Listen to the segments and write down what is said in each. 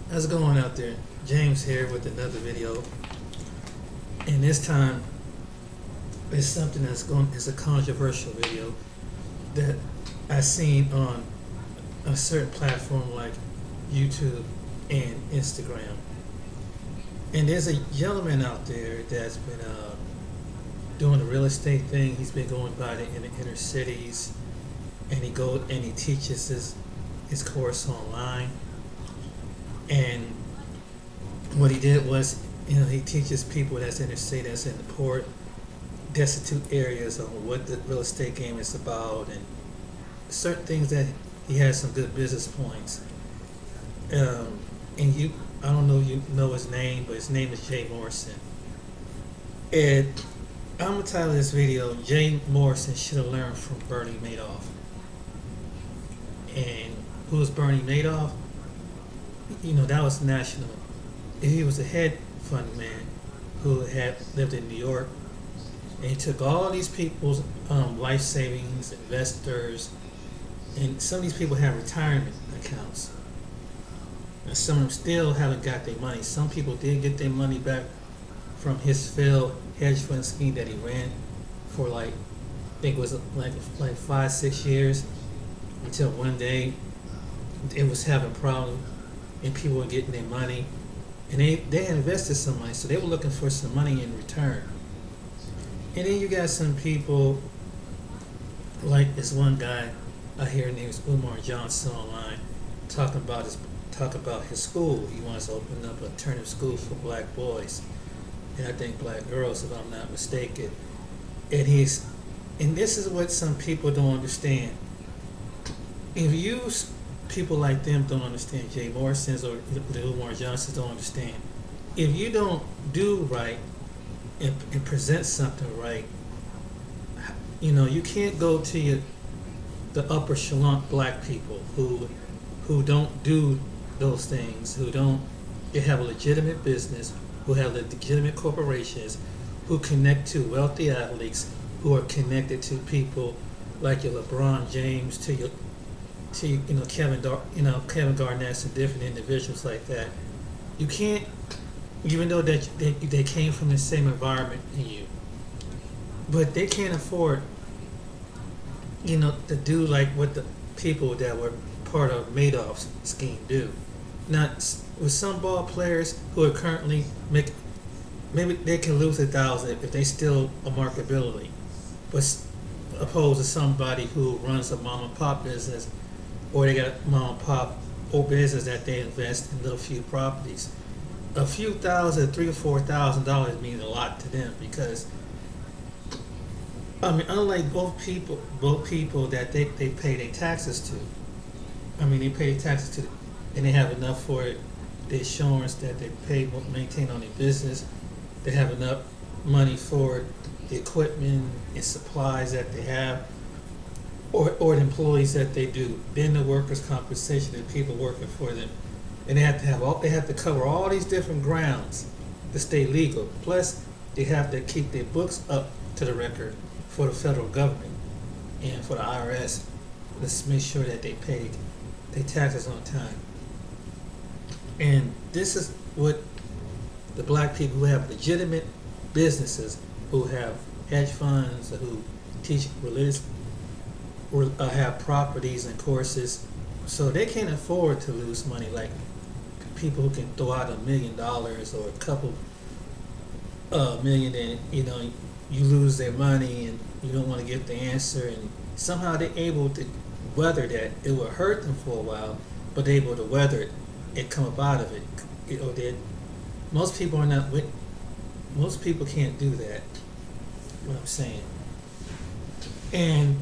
How's it going out there? James here with another video, and this time it's something it's a controversial video that I seen on a certain platform like YouTube and Instagram. And there's a gentleman out there that's been doing the real estate thing. He's been going by in the inner cities, and he teaches his course online. And what he did was, he teaches people that's in the city, that's in the poor, destitute areas on what the real estate game is about, and certain things that he has some good business points. I don't know if you know his name, but his name is Jay Morrison. And I'm gonna title this video, Jay Morrison Should Have Learned from Bernie Madoff. And who's Bernie Madoff? That was national. He was a hedge fund man who had lived in New York, and he took all these people's life savings, investors, and some of these people have retirement accounts. And some of them still haven't got their money. Some people did get their money back from his failed hedge fund scheme that he ran for I think it was like 5-6 years, until one day it was having problems and people were getting their money, and they had invested some money, so they were looking for some money in return. And then you got some people like this one guy out here named Umar Johnson online talking about his school. He wants to open up an alternative school for black boys, and I think black girls, if I'm not mistaken. And this is what some people don't understand. If people like them don't understand, Jay Morrison's or the Umar Johnsons don't understand. If you don't do right and present something right, you can't go to the upper echelon black people who don't do those things, they have a legitimate business, who have legitimate corporations, who connect to wealthy athletes, who are connected to people like your LeBron James, to Kevin Garnett and different individuals like that. You can't, even though that they came from the same environment in you, but they can't afford, to do like what the people that were part of Madoff's scheme do. Not with some ball players who are currently maybe they can lose 1,000 if they still a marketability, but opposed to somebody who runs a mom and pop business, or they got a mom and pop or business that they invest in little few properties. A few thousand, $3,000 or $4,000 means a lot to them, because unlike both people that they pay their taxes to. They pay their taxes to, and they have enough for it. The insurance that they pay, maintain on their business. They have enough money for the equipment and supplies that they have, or the employees that they do. Then the workers' compensation and people working for them, and they have to cover all these different grounds to stay legal. Plus, they have to keep their books up to the record for the federal government and for the IRS. Let's make sure that they pay their taxes on time. And this is what the black people who have legitimate businesses, who have hedge funds, who teach religious, or have properties and courses, so they can't afford to lose money like people who can throw out $1 million or a couple million, and you lose their money and you don't want to get the answer, and somehow they're able to weather that. It will hurt them for a while, but they're able to weather it and come up out of it. Most people can't do that. What I'm saying. And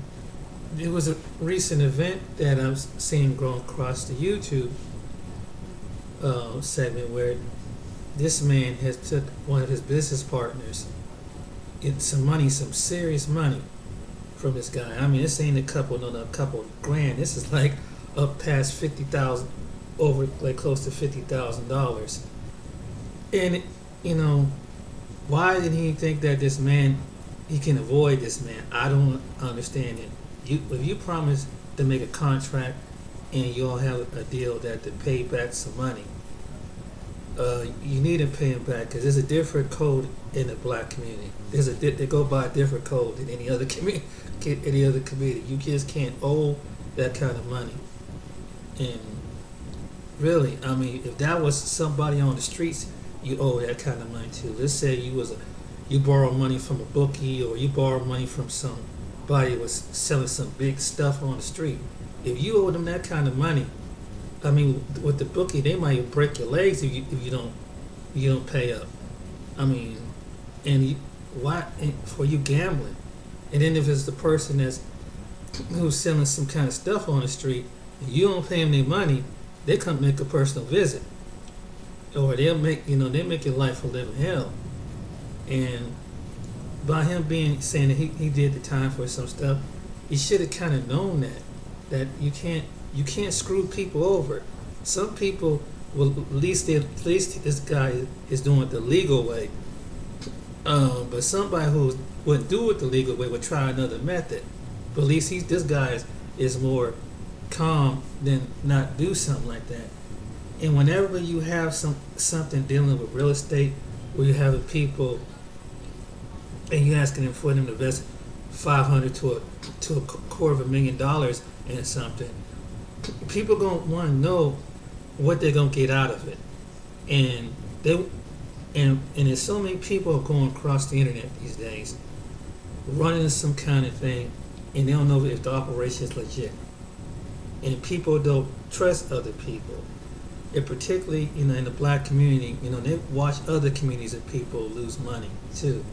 there was a recent event that I've seen going across the YouTube segment where this man has took one of his business partners in some serious money from this guy. This ain't a couple grand. This is like up past 50,000, over like close to $50,000. And why did he think that this man, he can avoid this man? I don't understand it. If you promise to make a contract and you all have a deal that to pay back some money, you need to pay them back because there's a different code in the black community. They go by a different code than any other community. Any other community, you just can't owe that kind of money. And really, I mean, if that was somebody on the streets, you owe that kind of money to. Let's say you borrow money from a bookie, or you borrow money from somebody who was selling some big stuff on the street. If you owe them that kind of money, I mean, with the bookie, they might break your legs if you don't pay up. I mean, for you gambling, and then if it's the person who's selling some kind of stuff on the street, and you don't pay them their money, they come make a personal visit, or they make your life a living hell. And by him saying that he did the time for some stuff, he should have kind of known that you can't screw people over. Some people will at least this guy is doing it the legal way. But somebody who wouldn't do it the legal way would try another method. But at least this guy is more calm than not do something like that. And whenever you have something dealing with real estate, where you have the people and you're asking them for them to invest $500 to $250,000 in something, people gonna want to know what they're gonna get out of it. And there's so many people going across the internet these days running some kind of thing, and they don't know if the operation is legit. And people don't trust other people. And particularly, in the black community, they watch other communities of people lose money too.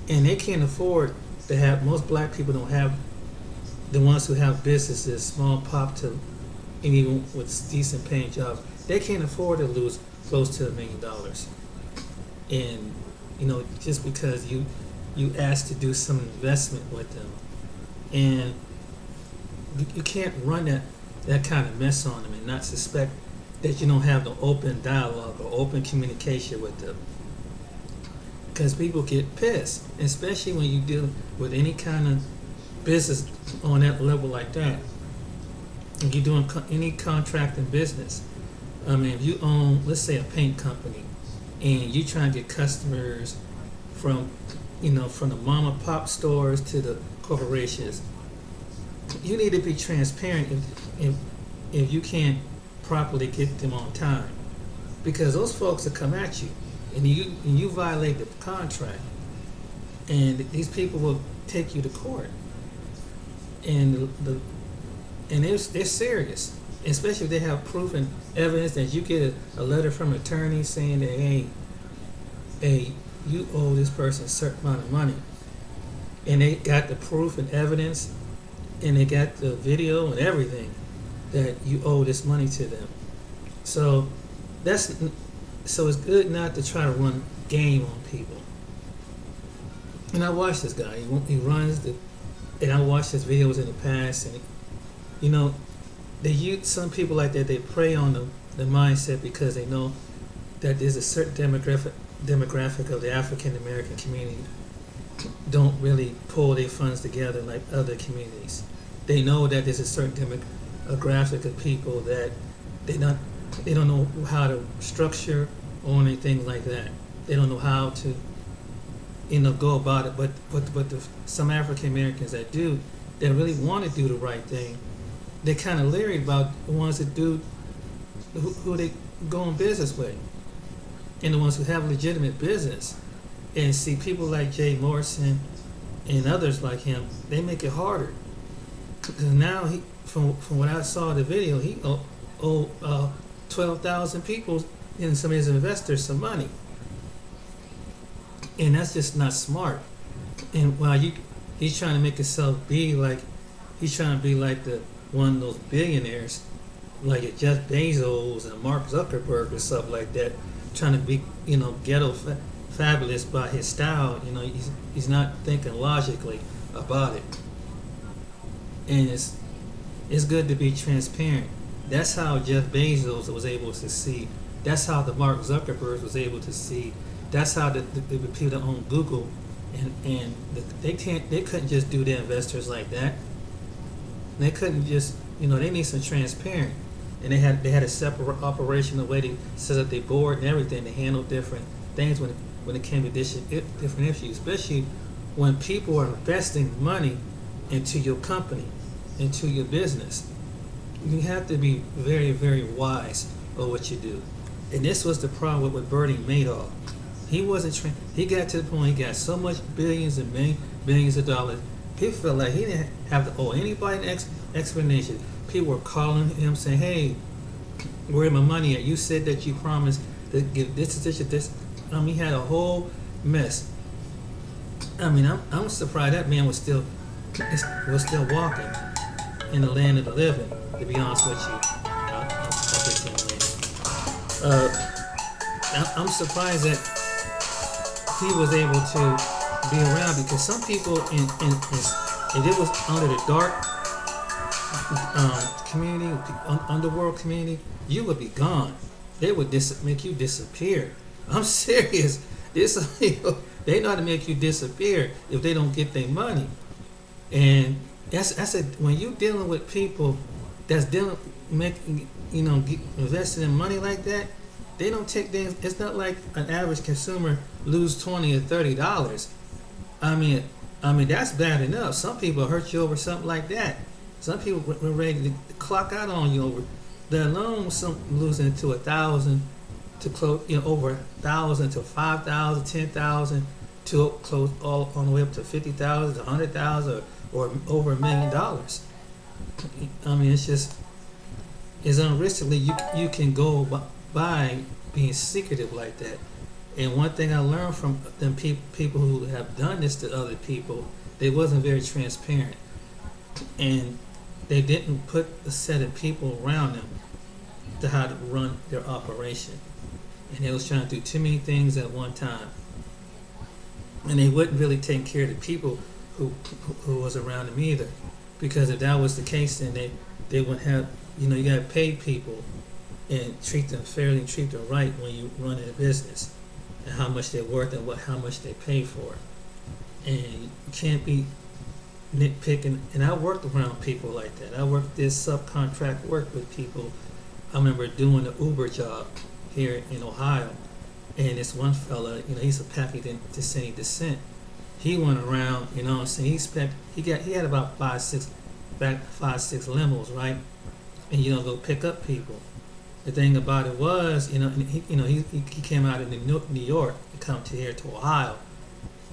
And they can't afford to have, most black people don't have, the ones who have businesses, small pop to, and even with decent paying jobs, they can't afford to lose close to $1 million. And, just because you asked to do some investment with them. And you can't run that kind of mess on them and not suspect that you don't have the open dialogue or open communication with them. Because people get pissed, especially when you deal with any kind of business on that level like that. If you're doing any contracting business, I mean, if you own, let's say, a paint company, and you try to get customers from the mom and pop stores to the corporations, you need to be transparent if you can't properly get them on time, because those folks will come at you, and you violate the contract, and these people will take you to court, and they're serious, especially if they have proof and evidence that you get a letter from an attorney saying that hey, you owe this person a certain amount of money, and they got the proof and evidence, and they got the video and everything that you owe this money to them. So it's good not to try to run game on people. And I watched this guy. He runs and I watched his videos in the past, and they use some people like that. They prey on the mindset because they know that there's a certain demographic of the African American community don't really pull their funds together like other communities. They know that there's a certain demographic of people that they don't know how to structure or anything like that. They don't know how to go about it. But some African Americans that do, that really want to do the right thing, they're kind of leery about the ones that do who they go in business with, and the ones who have legitimate business. And see, people like Jay Morrison and others like him, they make it harder. Because now, from what I saw in the video, he owed 12,000 people and some of his investors some money. And that's just not smart. And while he's trying to make himself he's trying to be like the one of those billionaires, like Jeff Bezos and Mark Zuckerberg or something like that, trying to be, ghetto fabulous by his style. He's not thinking logically about it. And it's good to be transparent. That's how Jeff Bezos was able to succeed. That's how the Mark Zuckerberg was able to succeed. That's how the people that own Google and they couldn't just do their investors like that. They couldn't just, they need some transparent. and they had a separate operation, the way they set up their board and everything to handle different things when it came to different issues, especially when people are investing money into your company, into your business. You have to be very, very wise of what you do. And this was the problem with Bernie Madoff. He wasn't trained. He got to the point he got so much billions and billions of dollars. He felt like he didn't have to owe anybody an explanation. People were calling him saying, "Hey, where my money at? You said that you promised to give this, this." He had a whole mess. I'm surprised that man was still walking in the land of the living. To be honest with you, I'm surprised that he was able to be around, because some people if it was under the dark community, underworld community, you would be gone. They would make you disappear. I'm serious. They know how to make you disappear if they don't get their money. And I said, when you dealing with people that's invested in money like that, they don't take things. It's not like an average consumer lose $20 or $30. That's bad enough. Some people hurt you over something like that. Some people were ready to clock out on you over, let alone some losing to 1,000 to close, over 1,000 to 5,000, 10,000 to close all on the way up to 50,000 to 100,000 or over $1 million. It's unrealistically you can go by being secretive like that. And one thing I learned from them people who have done this to other people, they wasn't very transparent, and they didn't put a set of people around them to how to run their operation, and they was trying to do too many things at one time, and they wouldn't really take care of the people who was around them either, because if that was the case, then they wouldn't have, you gotta pay people and treat them fairly and treat them right when you run a business, and how much they're worth and how much they pay for it. And you can't be nitpicking. And I worked around people like that. I worked this subcontract work with people. I remember doing the Uber job here in Ohio, and this one fella, he's a Pakistani descent. He went around, he had about five, six limos, right? And go pick up people. The thing about it was, he came out of New York and come here to Ohio,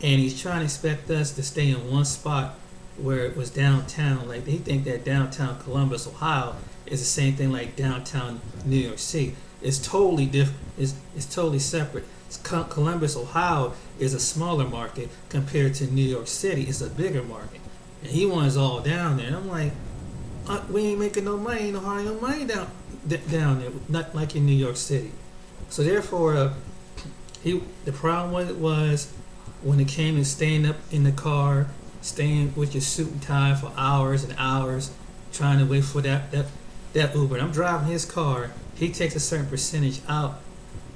and he's trying to expect us to stay in one spot where it was downtown. Like, he think that downtown Columbus, Ohio, is the same thing like downtown New York City. It's totally different. It's totally separate. Columbus, Ohio, is a smaller market compared to New York City. It's a bigger market, and he wants all down there. And I'm like, we ain't making no money, ain't no money down there, not like in New York City. So therefore, the problem was when it came to staying up in the car, staying with your suit and tie for hours and hours, trying to wait for that Uber. And I'm driving his car. He takes a certain percentage out.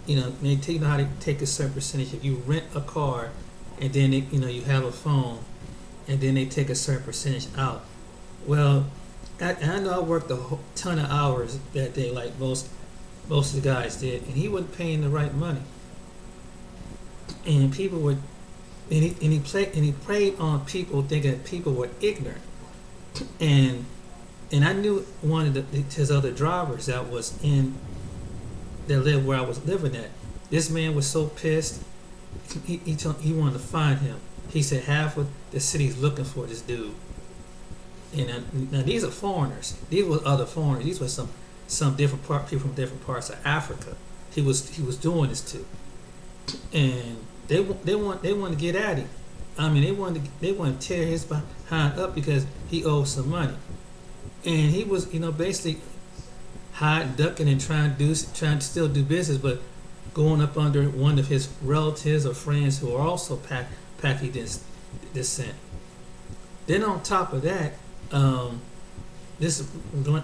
They know how to take a certain percentage. If you rent a car, and then you have a phone, and then they take a certain percentage out. Well, I know I worked a whole ton of hours that day, like most of the guys did, and he wasn't paying the right money. And people would, and he preyed on people thinking that people were ignorant. And I knew one of his other drivers that lived where I was living at. This man was so pissed. He wanted to find him. He said half of the city's looking for this dude. And now these are foreigners. These were other foreigners. These were some different people from different parts of Africa. He was doing this to, and they want to get at him. They want to tear his behind up because he owed some money, and he was basically hiding, ducking, and trying to still do business, but going up under one of his relatives or friends who are also Pakistani descent. Then on top of that,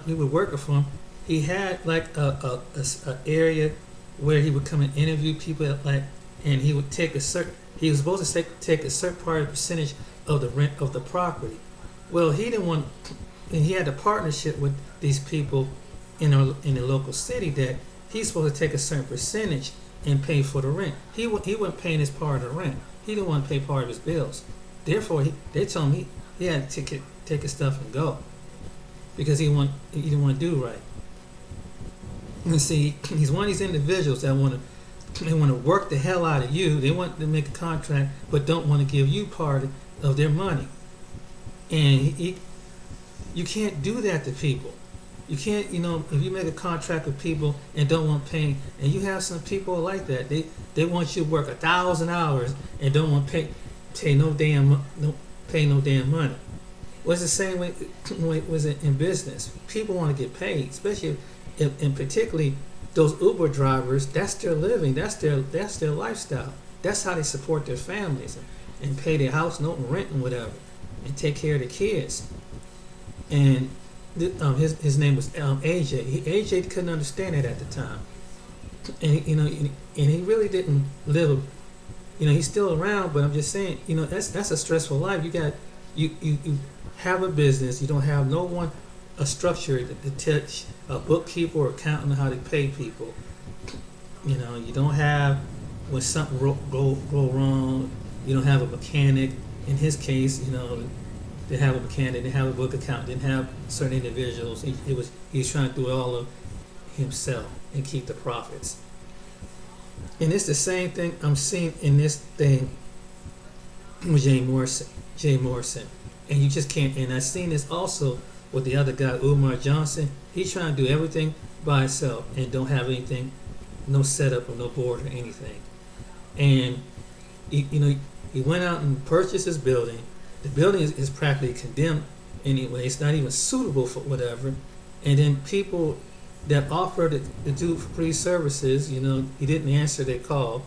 we were working for him. He had like a area where he would come and interview people and he would take he was supposed to take a certain part of the percentage of the rent of the property. Well, he didn't want, and he had a partnership with these people in the local city that he's supposed to take a certain percentage and pay for the rent. He wasn't paying his part of the rent. He didn't want to pay part of his bills. Therefore, they told him he had to take his stuff and go because he didn't want to do right. And see, he's one of these individuals that want to work the hell out of you. They want to make a contract, but don't want to give you part of their money. And you can't do that to people. You can't, if you make a contract with people and don't want to pay, and you have some people like that. They want you to work 1,000 hours and don't want to pay no damn money. Well, it's the same way was it in business. People want to get paid, especially and particularly those Uber drivers. That's their living. That's their lifestyle. That's how they support their families and pay their house note and rent and whatever, and take care of the kids. And his name was AJ. AJ couldn't understand it at the time, and he really didn't live. He's still around, but I'm just saying, that's a stressful life. You have a business. You don't have no one, a structure to teach a bookkeeper or accountant how to pay people. You don't have when something go wrong. You don't have a mechanic. In his case, they have a mechanic, they have a book account, didn't have certain individuals. He's trying to do it all of himself and keep the profits. And it's the same thing I'm seeing in this thing with Jay Morrison. And you just can't. And I've seen this also with the other guy, Umar Johnson. He's trying to do everything by himself and don't have anything, no setup or no board or anything. And he went out and purchased his building. The building is practically condemned anyway. It's not even suitable for whatever. And then people that offered to do free services, he didn't answer their call.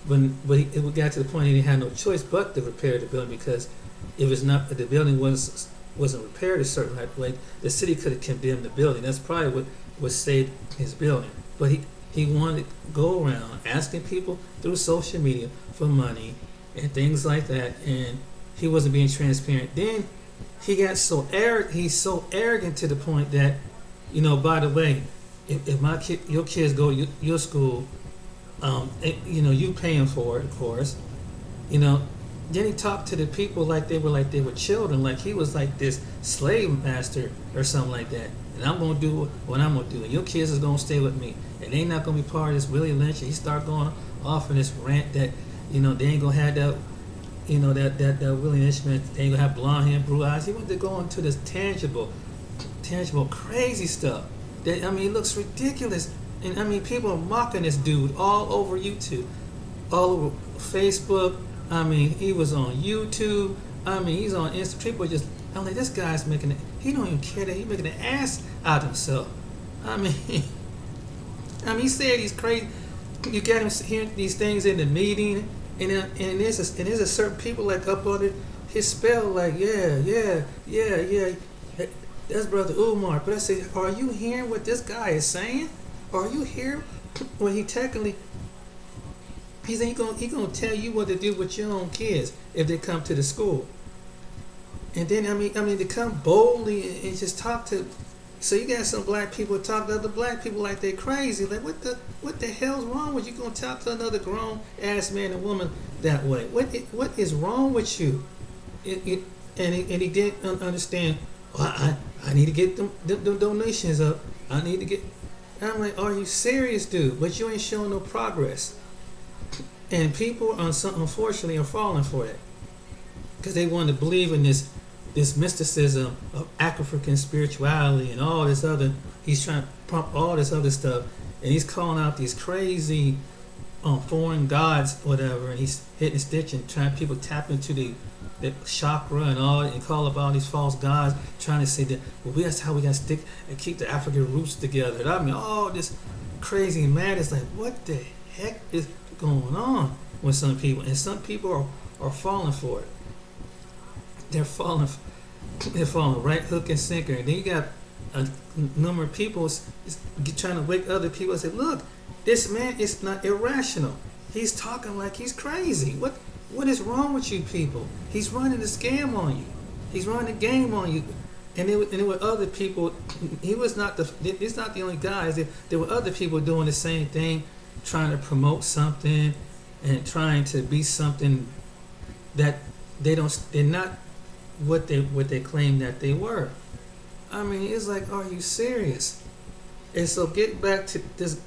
But it got to the point he had no choice but to repair the building, because if the building wasn't repaired a certain way, the city could have condemned the building. That's probably what saved his building. But he wanted to go around asking people through social media for money and things like that, and he wasn't being transparent. Then he got he's so arrogant to the point that, by the way, if your kids go to your school, you paying for it, of course. Then he talked to the people like they were children, like he was like this slave master or something like that. And I'm gonna do what I'm gonna do, and your kids is gonna stay with me, and they not gonna be part of this Willie Lynch. And he started going off in this rant that they ain't gonna have that. That Willie Lynch man, they ain't gonna have blonde hair, blue eyes. He went to go into this tangible, crazy stuff. That it looks ridiculous, and people are mocking this dude all over YouTube, all over Facebook. He was on YouTube. He's on Instagram. People are just, I'm like, this guy's making it. He don't even care that he's making an ass out of himself. He said he's crazy. You get him hearing these things in the meeting. And there's a certain people like up under his spell, like yeah, that's Brother Umar. But I say, are you hearing what this guy is saying? Are you hearing when he technically he gonna tell you what to do with your own kids if they come to the school? And then to come boldly and just talk to. So you got some black people talk to other black people like they're crazy. Like what the hell's wrong with you? Gonna talk to another grown ass man and woman that way? What is wrong with you? And he didn't understand. Well, I need to get them donations up. I need to get. I'm like, are you serious, dude? But you ain't showing no progress. And people, unfortunately, are falling for it because they want to believe in this mysticism of African spirituality and all this other. He's trying to pump all this other stuff, and he's calling out these crazy foreign gods, whatever, and he's hitting a stitch and trying people tap into the chakra and all, and call up all these false gods, trying to say that that's how we got to stick and keep the African roots together. And all this crazy madness. Like, what the heck is going on with some people? And some people are falling for it. They're falling right hook and sinker. And then you got a number of people trying to wake other people and say, look, this man is not irrational. He's talking like he's crazy. What is wrong with you people? He's running a scam on you. He's running a game on you. and there were other people. He's not the only guys. There were other people doing the same thing, trying to promote something, and trying to be something that they're not what they claim that they were. I mean, it's like, are you serious? And so get back to this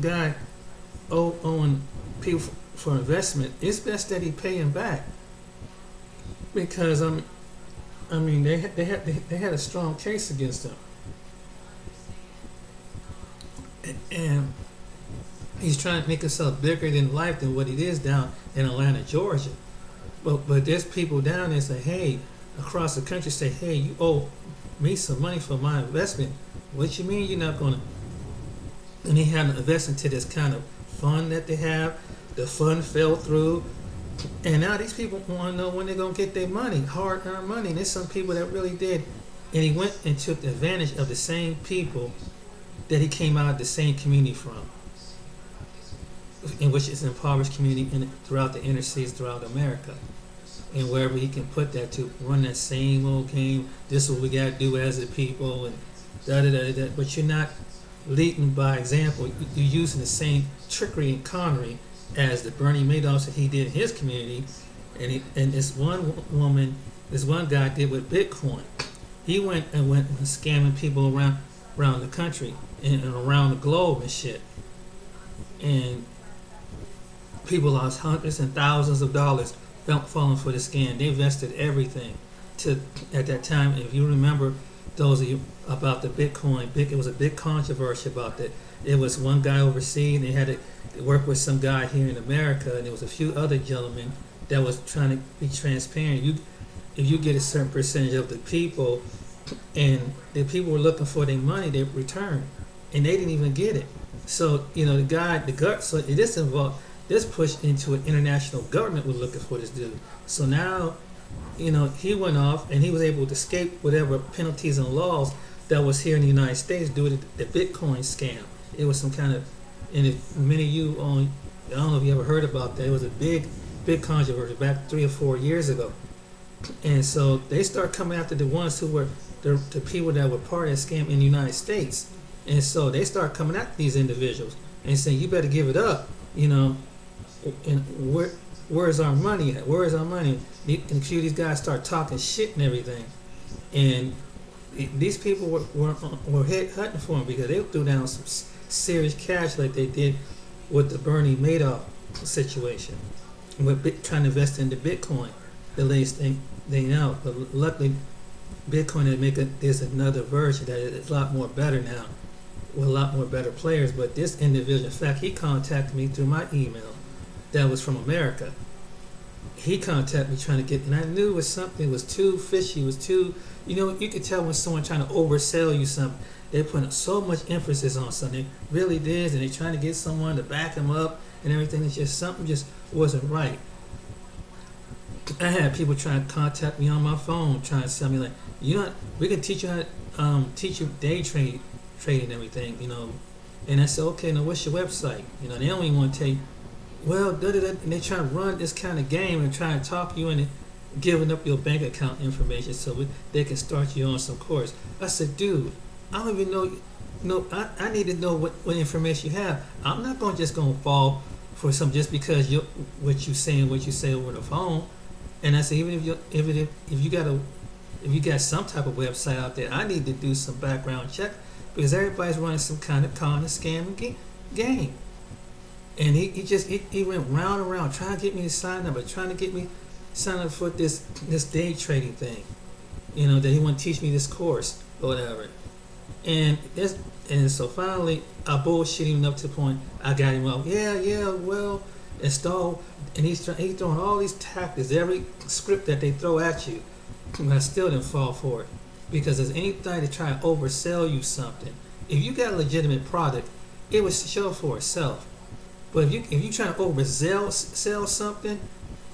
guy owing people for investment. It's best that he pay him back, because I mean, they had a strong case against him, and he's trying to make himself bigger than life than what he is down in Atlanta, Georgia. But there's people down there say, hey, across the country say, hey, you owe me some money for my investment. What you mean you're not gonna? And he had to invest into this kind of fund that they have. The fund fell through. And now these people want to know when they're going to get their money, hard-earned money. And there's some people that really did. And he went and took advantage of the same people that he came out of the same community from, in which is an impoverished community throughout the inner cities, throughout America. And wherever he can put that to run that same old game, this is what we got to do as a people, and da-da-da-da. But you're not leading by example. You're using the same trickery and connery as the Bernie Madoff that he did in his community, and this one guy did with Bitcoin. He went scamming people around the country and around the globe and shit, and people lost hundreds and thousands of dollars falling for the scam. They invested everything at that time. If you remember, those of you about the Bitcoin, it was a big controversy about that. It was one guy overseas, and they had to work with some guy here in America, and there was a few other gentlemen that was trying to be transparent. If you get a certain percentage of the people, and the people were looking for their money, they returned, and they didn't even get it. So so this pushed into an international government was looking for this dude. So now, he went off and he was able to escape whatever penalties and laws that was here in the United States due to the Bitcoin scam. It was some kind of, and if many of you I don't know if you ever heard about that. It was a big controversy back 3 or 4 years ago. And so they start coming after the ones who were the people that were part of that scam in the United States. And so they start coming after these individuals and saying, you better give it up, and where's our money at? Where is our money? And a few of these guys start talking shit and everything. And these people were head hunting for him because they threw down some serious cash like they did with the Bernie Madoff situation, with trying to invest into Bitcoin, the latest thing out. But luckily, Bitcoin there's another version that is a lot more better now, with a lot more better players. But this individual, in fact, he contacted me through my email that was from America. He contacted me trying to get, and I knew it was something, it was too fishy, it was too, you could tell when someone trying to oversell you something. They're putting so much emphasis on something. They really did, and they're trying to get someone to back them up and everything. It's just something just wasn't right. I had people trying to contact me on my phone, trying to tell me like, we can teach you how to teach you day trading and everything, And I said, okay, now what's your website? They don't even want to tell you. Well, and they try to run this kind of game and try to talk you into giving up your bank account information so they can start you on some course. I said, dude, I don't even know. I need to know what information you have. I'm not going to fall for some just because what you say over the phone. And I said, even if you got some type of website out there, I need to do some background check because everybody's running some kind of con and scam game. And he went round and round trying to get me to sign up, for this day trading thing, that he want to teach me this course or whatever. And so finally I bullshit him up to the point I got him up. Well, install, and he's throwing all these tactics, every script that they throw at you, and I still didn't fall for it because there's anything to try to oversell you something. If you got a legitimate product, it would show for itself. But if you try to oversell something,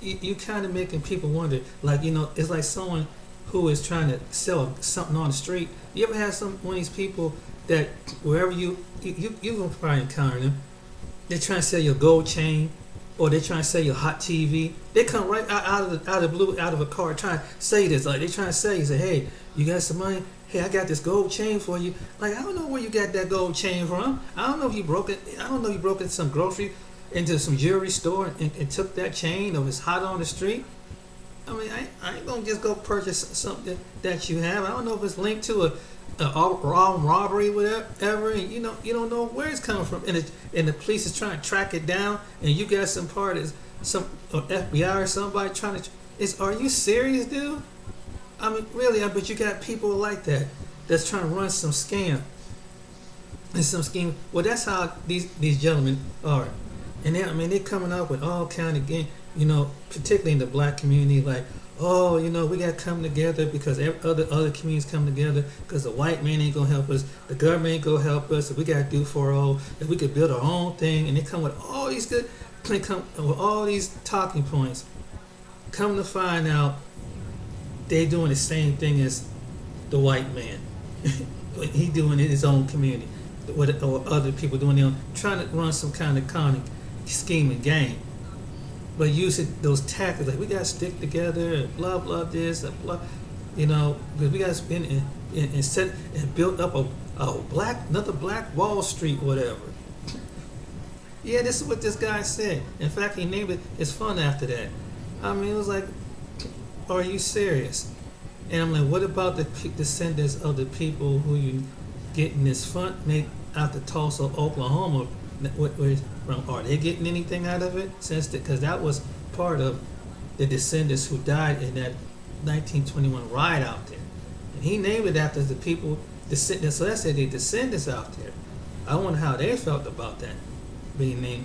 you kind of making people wonder. Like, it's like someone who is trying to sell something on the street. You ever had one of these people that wherever you've probably encountered them, they're trying to sell you a gold chain, or they trying to sell you a hot TV. They come right out of the blue, out of a car, trying to say this. Like they trying to say, say, hey, you got some money? Hey, I got this gold chain for you. Like I don't know where you got that gold chain from. I don't know if you broke it. I don't know if you broke it some grocery into some jewelry store and took that chain, or it's hot on the street. I mean, I ain't gonna just go purchase something that you have. I don't know if it's linked to a armed robbery, whatever, and you don't know where it's coming from, and the police is trying to track it down, and you got some part of some FBI or somebody trying to. Are you serious, dude? I mean, really, but you got people like that that's trying to run some scam and some scheme. Well, that's how these gentlemen are, and they're coming up with all kind of game. Particularly in the black community, like, oh, we got to come together because other communities come together because the white man ain't going to help us, the government ain't going to help us, we got to do for all, that we could build our own thing, and they come with all these talking points. Come to find out, they doing the same thing as the white man. He doing it in his own community, or other people doing their own, trying to run some kind of cunning scheme and game. But using those tactics, like we gotta stick together, and blah blah this, and blah, because we gotta spend and set and build up another black Wall Street, whatever. Yeah, this is what this guy said. In fact, he named it. It's fun after that. I mean, it was like, are you serious? And I'm like, what about the descendants of the people who you getting this fund made out of Tulsa, Oklahoma? Are they getting anything out of it? Because that was part of the descendants who died in that 1921 riot out there, and he named it after the people descendants. So that's the descendants out there. I wonder how they felt about that being named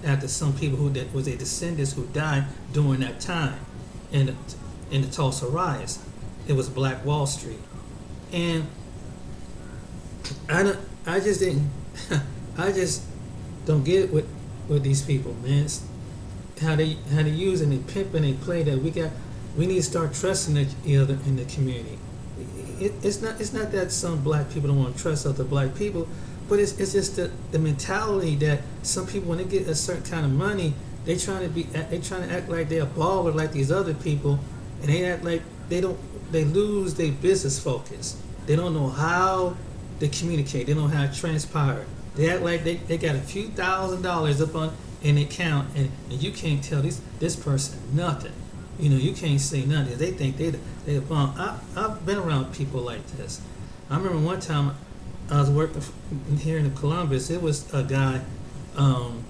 after some people who was their descendants who died during that time in the Tulsa riots. It was Black Wall Street, and I just don't get it with these people, man. It's how they use and they pimp and they play that. We need to start trusting each other in the community. It's not that some black people don't want to trust other black people, but it's just the mentality that some people, when they get a certain kind of money, they trying to act like they're a baller like these other people, and they act like they lose their business focus. They don't know how to communicate. They don't know how to transpire. They act like they got a few $1,000s up on an account, and you can't tell this person nothing. You can't say nothing. They think they're bomb. I've been around people like this. I remember one time I was working here in Columbus. It was a guy who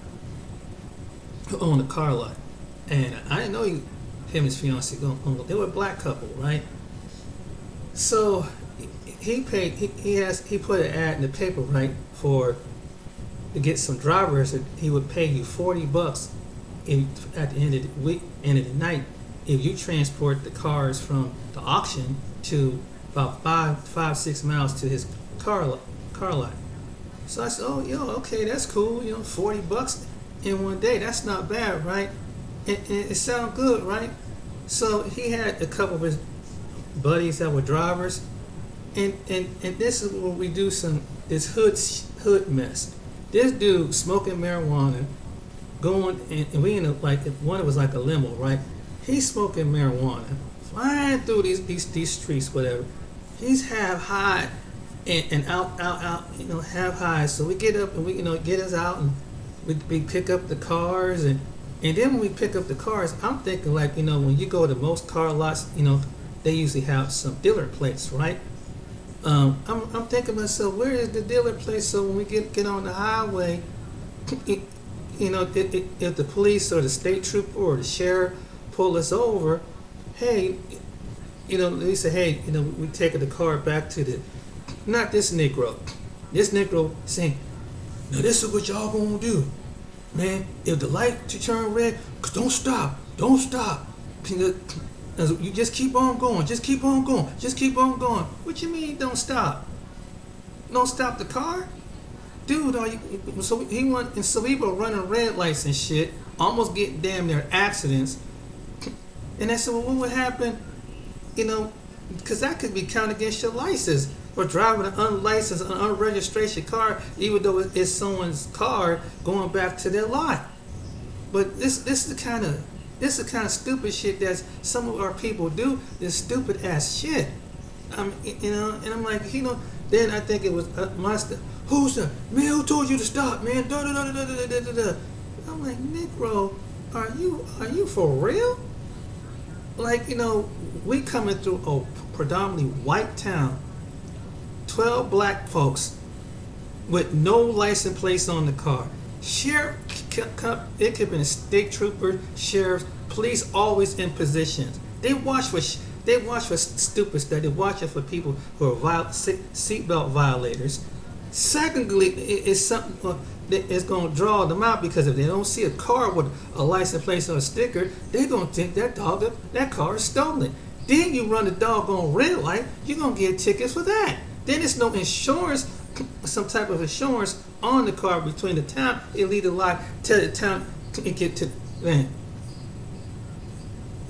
owned a car lot, and I didn't know him and his fiance. They were a black couple, right? So he paid. He put an ad in the paper, right, to get some drivers. That he would pay you $40 at the end of the week, end of the night, if you transport the cars from the auction to about 5-6 miles to his car lot. So I said, oh, okay, that's cool. $40 in one day. That's not bad, right? And it sounds good, right? So he had a couple of his buddies that were drivers, and this is where we do this hood mess. This dude smoking marijuana, going and we in one was like a limo, right? He's smoking marijuana, flying through these streets, whatever. He's half high and out, half high. So we get up and we get us out and we pick up the cars and then when we pick up the cars, I'm thinking when you go to most car lots, they usually have some dealer plates, right? I'm thinking to myself, where is the dealer place? So when we get on the highway, if the police or the state trooper or the sheriff pull us over, hey, they say, hey, we taking the car back to not this Negro. This Negro saying, now this is what y'all gonna do, man. If the light to turn red, don't stop. You just keep on going. What you mean don't stop? Don't stop the car? Dude, so he went, and so we were running red lights and shit, almost getting damn near accidents. And I said, well, what would happen, because that could be counted against your license, or driving an unlicensed, an unregistered car, even though it's someone's car going back to their lot. But this is the kind of stupid shit that some of our people do. This stupid ass shit. And I'm like, Then I think it was my stuff. Who's the man? Who told you to stop, man? Da da da da da da da da. I'm like, Negro, are you for real? Like, we coming through a predominantly white town, 12 black folks with no license plates on the car. Sheriff, it could have been a state trooper, sheriff, police always in positions. They watch for stupid stuff. They watch it for people who are seatbelt violators. Secondly, it's something that is going to draw them out, because if they don't see a car with a license plate or a sticker, they're going to think that car is stolen. Then you run the doggone red light, you're going to get tickets for that. Then there's no insurance, some type of insurance on the car between the town, illegal lot, tell the town and get to man.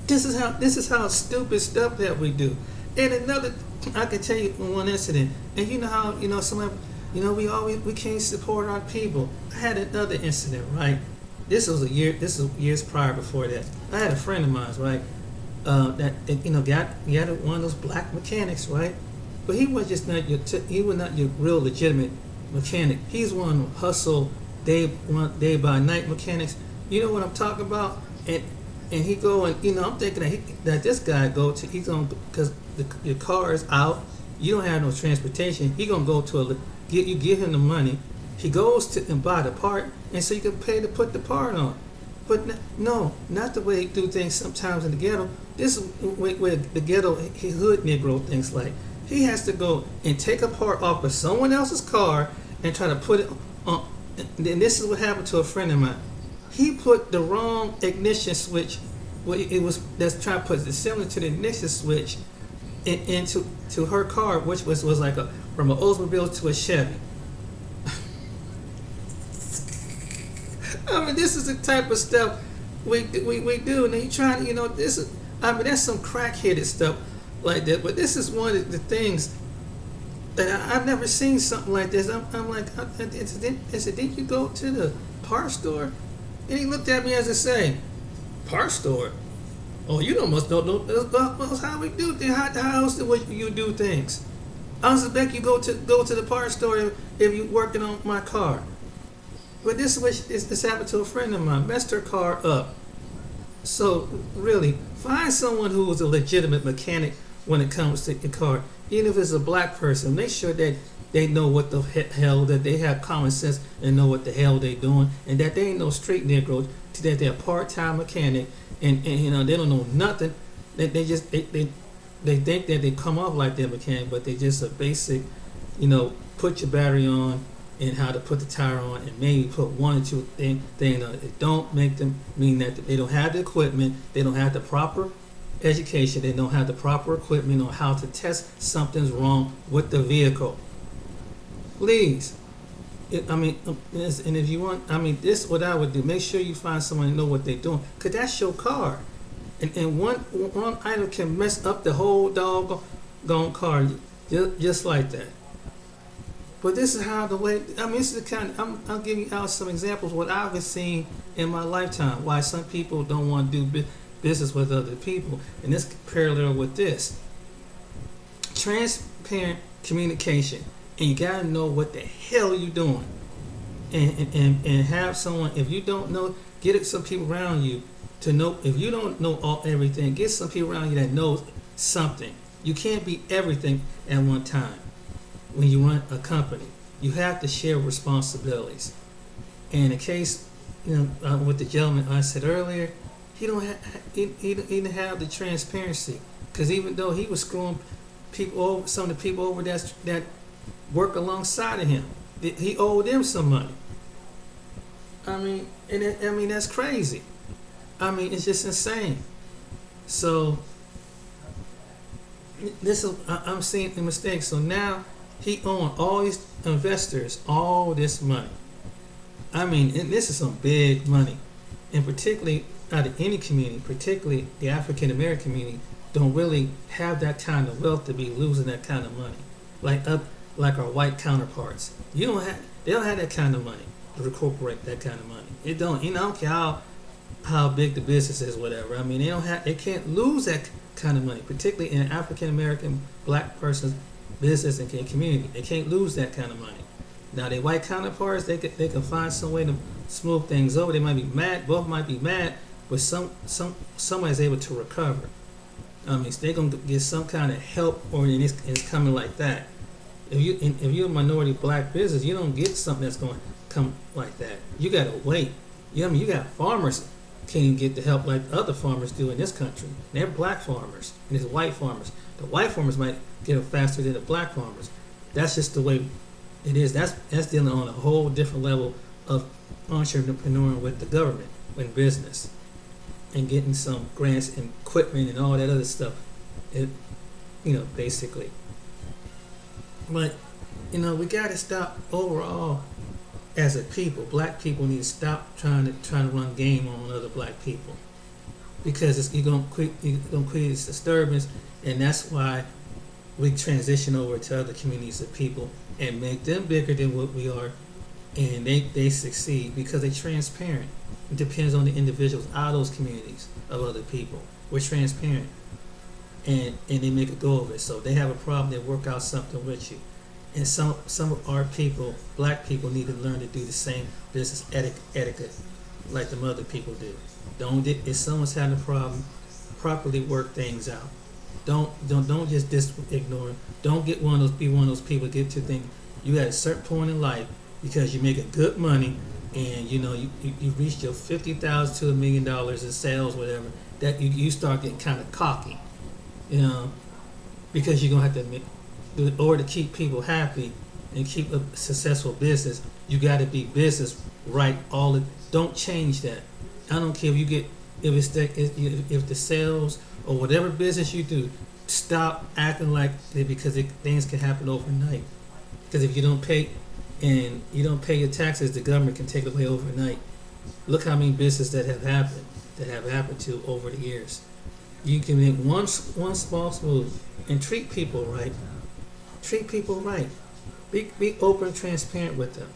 This is how stupid stuff that we do. And another, I can tell you one incident, and you know how we can't support our people. I had another incident, right? This was years prior before that. I had a friend of mine, right? Got one of those black mechanics, right? But he was just not your real legitimate mechanic. He's one of hustle day by night mechanics. You know what I'm talking about? And he go and I'm thinking that this guy he's going, because your car is out, you don't have no transportation. He gonna go to you give him the money. He goes to and buy the part, and so you can pay to put the part on. But no, not the way he do things sometimes in the ghetto. This is where the ghetto hood Negro thinks like. He has to go and take a part off of someone else's car and try to put it on. And this is what happened to a friend of mine. He put the wrong ignition switch. That's trying to put it similar to the ignition switch into her car, which was like from an Oldsmobile to a Chevy. I mean, this is the type of stuff we do, and he trying to, that's some crack-headed stuff like that. But this is one of the things that I've never seen something like this. I'm like, I said, did you go to the parts store? And he looked at me as I say, parts store? Oh, you must don't know that's how we do things. How else do you do things? I was expect you go to the parts store if you're working on my car. But this is what this happened to a friend of mine. Messed her car up. So really, find someone who is a legitimate mechanic when it comes to your car. Even if it's a black person, make sure that they know what the hell, that they have common sense and know what the hell they're doing, and that they ain't no street Negroes, that they're a part-time mechanic, and they don't know nothing. They think that they come off like they're mechanic, but they just a basic, put your battery on and how to put the tire on, and maybe put one or two things. It don't make them mean that they don't have the equipment, they don't have the proper education, they don't have the proper equipment on how to test something's wrong with the vehicle. Please, and if you want, this what I would do. Make sure you find someone who know what they're doing, cause that's your car, and one item can mess up the whole doggone car, just like that. But this is how this is the kind. I'm giving out some examples what I've seen in my lifetime. Why some people don't want to do business with other people, and this parallel with this. Transparent communication. And you gotta know what the hell you're doing, and have someone. If you don't know, get some people around you to know. If you don't know everything, get some people around you that knows something. You can't be everything at one time. When you run a company, you have to share responsibilities. And in the case, with the gentleman I said earlier, he didn't have the transparency, because even though he was screwing people over, some of the people over that work alongside of him, he owed them some money. That's crazy. It's just insane. So I'm seeing the mistake. So now he owing all these investors all this money. And this is some big money, and particularly out of any community, particularly the African American community, don't really have that kind of wealth to be losing that kind of money, like our white counterparts. They don't have that kind of money to recuperate that kind of money. It don't. I don't care how how big the business is, whatever. I mean, they can't lose that kind of money, particularly in an African American black person's business and community. They can't lose that kind of money. Now, their white counterparts, they can find some way to smooth things over. They might be mad, both might be mad, but someone is able to recover. I mean, so they're gonna get some kind of help, or it's coming like that. If you're a minority black business, you don't get something that's going to come like that. You gotta wait. You know what I mean? You got farmers can't even get the help like other farmers do in this country. They're black farmers and it's white farmers. The white farmers might get it faster than the black farmers. That's just the way it is. That's dealing on a whole different level of entrepreneuring with the government in business and getting some grants and equipment and all that other stuff. Basically. But we got to stop overall. As a people, black people need to stop trying to run game on other black people, because you're gonna create this disturbance, and that's why we transition over to other communities of people and make them bigger than what we are, and they succeed because they're transparent. It depends on the individuals out of those communities of other people. We're transparent, and they make a go of it. So if they have a problem, they work out something with you. And some of our people, black people, need to learn to do the same business etiquette like the other people do. If someone's having a problem, properly work things out. Don't just ignore it. Don't be one of those people get to think you at a certain point in life because you're making good money and you reached your $50,000 to $1 million in sales, whatever. That you start getting kind of cocky, because you're gonna have to admit. In order to keep people happy and keep a successful business, you got to be business right. Don't change that. I don't care if the sales or whatever business you do, stop acting like it, because things can happen overnight. Because if you don't pay your taxes, the government can take it away overnight. Look how many businesses that have happened to over the years. You can make one small move and treat people right. Treat people right. Be open and transparent with them.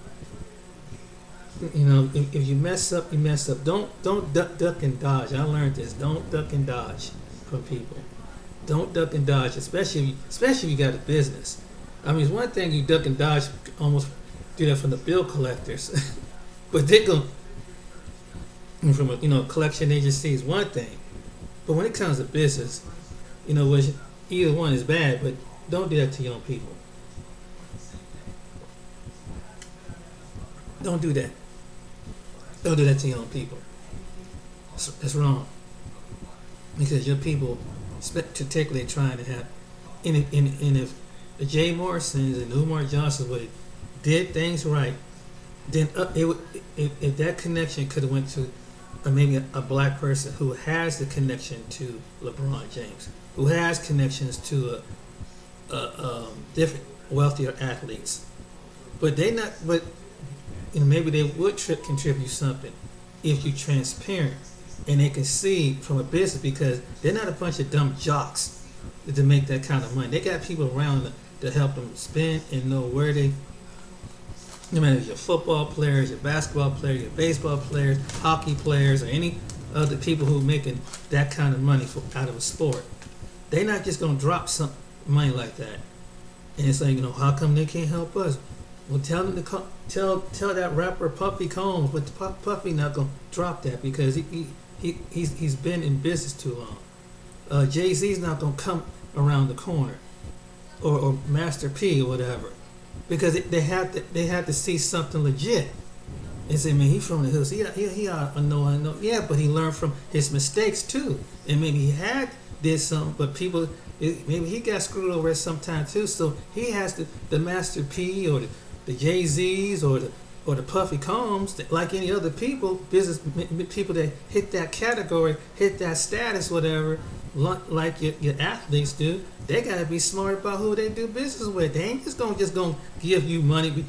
If you mess up, you mess up. Don't duck and dodge. I learned this. Don't duck and dodge from people. Don't duck and dodge, especially if you got a business. I mean, it's one thing you duck and dodge, almost do that from the bill collectors, but they go from a collection agency is one thing. But when it comes to business, which either one is bad, but don't do that to young people. Don't do that. Don't do that to young people. That's wrong. Because your people, particularly trying to have, and if the Jay Morrisons and Umar Johnsons would have did things right, then if that connection could have went to maybe a black person who has the connection to LeBron James, who has connections to different wealthier athletes, but maybe they would contribute something if you're transparent and they can see from a business, because they're not a bunch of dumb jocks to make that kind of money. They got people around to help them spend and know where they. No matter if you're football players, your basketball players, your baseball players, hockey players, or any other people who are making that kind of money out of a sport, they're not just gonna drop some money like that. And it's like, how come they can't help us? Well, tell them to tell that rapper Puffy Combs, but Puffy not gonna drop that because he's been in business too long. Jay-Z's not gonna come around the corner, or Master P or whatever, because they have to see something legit and say, man, he's from the hills. He I know. Yeah, but he learned from his mistakes too, and maybe he did something, but maybe he got screwed over at some time too. So he has the Master P or the Jay-Z's or the Puffy Combs, like any other business people that hit that category, hit that status, whatever, like your athletes do. They gotta be smart about who they do business with. They ain't just gonna give you money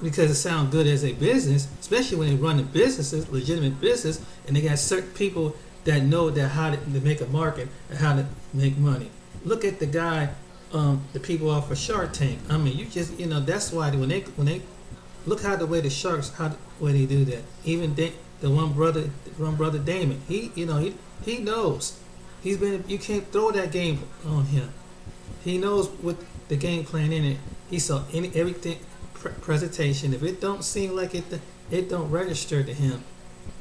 because it sounds good as a business, especially when they run businesses, legitimate business, and they got certain people that know that how to make a market and how to make money. Look at the guy, the people off of Shark Tank. I mean, that's why when they look how the way the sharks, how the way they do that. Even the one brother Damon. He knows. He's been. You can't throw that game on him. He knows what the game plan in it. He saw everything presentation. If it don't seem like it don't register to him,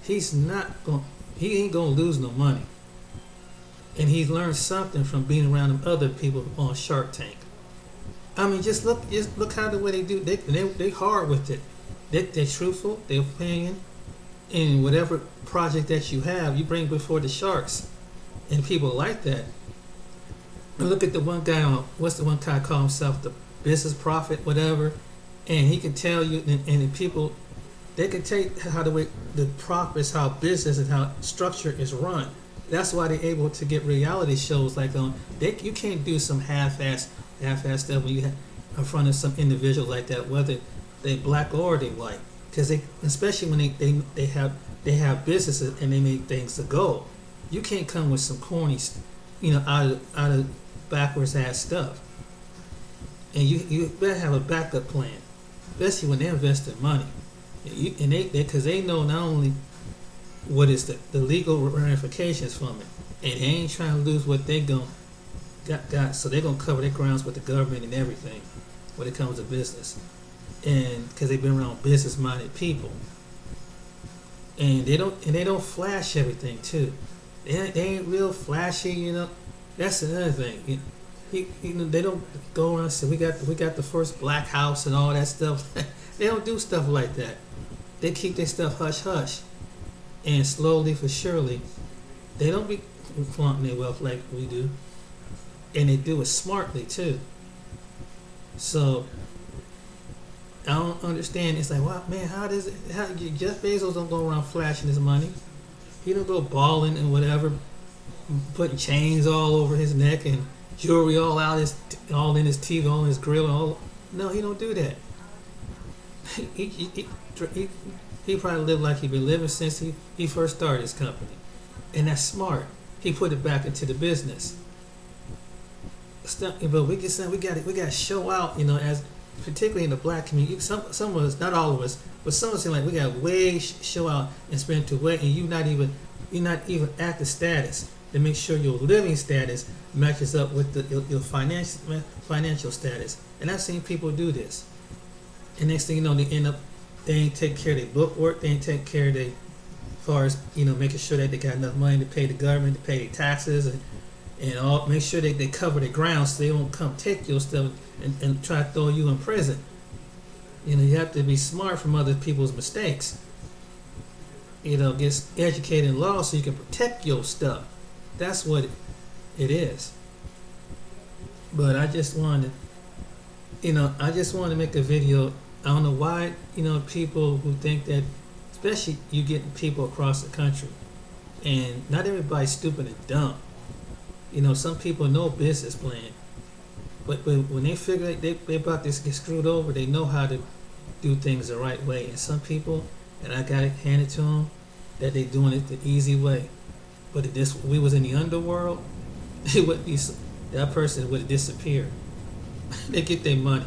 he's not going. He ain't gonna lose no money. And he's learned something from being around other people on Shark Tank. I mean, just look how the way they do. They hard with it. They're truthful. They're opinion. And whatever project that you have, you bring before the sharks, and people like that. And look at the one guy on what's the one guy call himself the business prophet, whatever, and he can tell you, and the people, they can take how the way the profits, how business and how structure is run. That's why they're able to get reality shows like on. You can't do some half-ass stuff when you have in front of some individual like that, whether they black or they white, because especially when they have businesses and they make things to go. You can't come with some corny, out of backwards ass stuff. And you better have a backup plan, especially when they invest their money. And because they know not only what is the legal ramifications from it, and they ain't trying to lose what they got. So they're gonna cover their grounds with the government and everything when it comes to business, and because they've been around business-minded people, and they don't flash everything too. They ain't real flashy, That's another thing. They don't go around and say we got the first black house and all that stuff. They don't do stuff like that. They keep their stuff hush hush, and slowly for surely, they don't be flaunting their wealth like we do, and they do it smartly too. So I don't understand. It's like, wow, man, how Jeff Bezos don't go around flashing his money? He don't go balling and whatever, putting chains all over his neck and jewelry all in his teeth, all in his grill. No, he don't do that. He probably lived like he been living since he first started his company, and that's smart. He put it back into the business. But we got to show out, as particularly in the black community. Some of us, not all of us, but some of us seem like we got way show out and spend to way, and you're not even at the status to make sure your living status matches up with your financial status. And I've seen people do this, and next thing you know, they ain't take care of their book work, they ain't take care of their, as far as making sure that they got enough money to pay the government, to pay their taxes, and all, make sure that they cover the ground so they don't come take your stuff and try to throw you in prison. You have to be smart from other people's mistakes. Get educated in law so you can protect your stuff. That's what it is. But I just wanted to make a video. I don't know why, people who think that, especially you getting people across the country, and not everybody's stupid and dumb. Some people know business plan, but when they figure they about to get screwed over, they know how to do things the right way. And some people, and I got to hand it to them, that they doing it the easy way. But if we was in the underworld, that person would have disappeared. They get their money,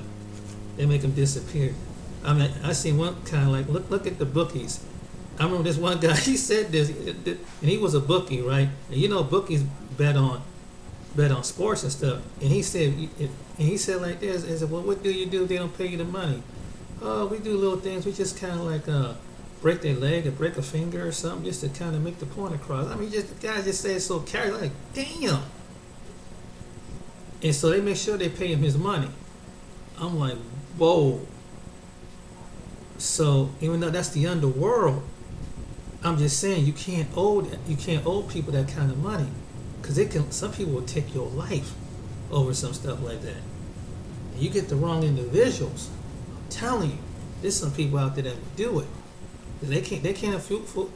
they make them disappear. I mean, I seen one kind of like look at the bookies. I remember this one guy. He said this, and he was a bookie, right? And bookies bet on sports and stuff. And he said like this. He said, "Well, what do you do if they don't pay you the money?" "Oh, we do little things. We just kind of like break their leg or break a finger or something, just to kind of make the point across." I mean, the guy just said so casual, like, damn. And so they make sure they pay him his money. I'm like, whoa. So even though that's the underworld, I'm just saying you can't owe people that kind of money, because some people will take your life over some stuff like that. And you get the wrong individuals, I'm telling you, there's some people out there that will do it. They can't afford,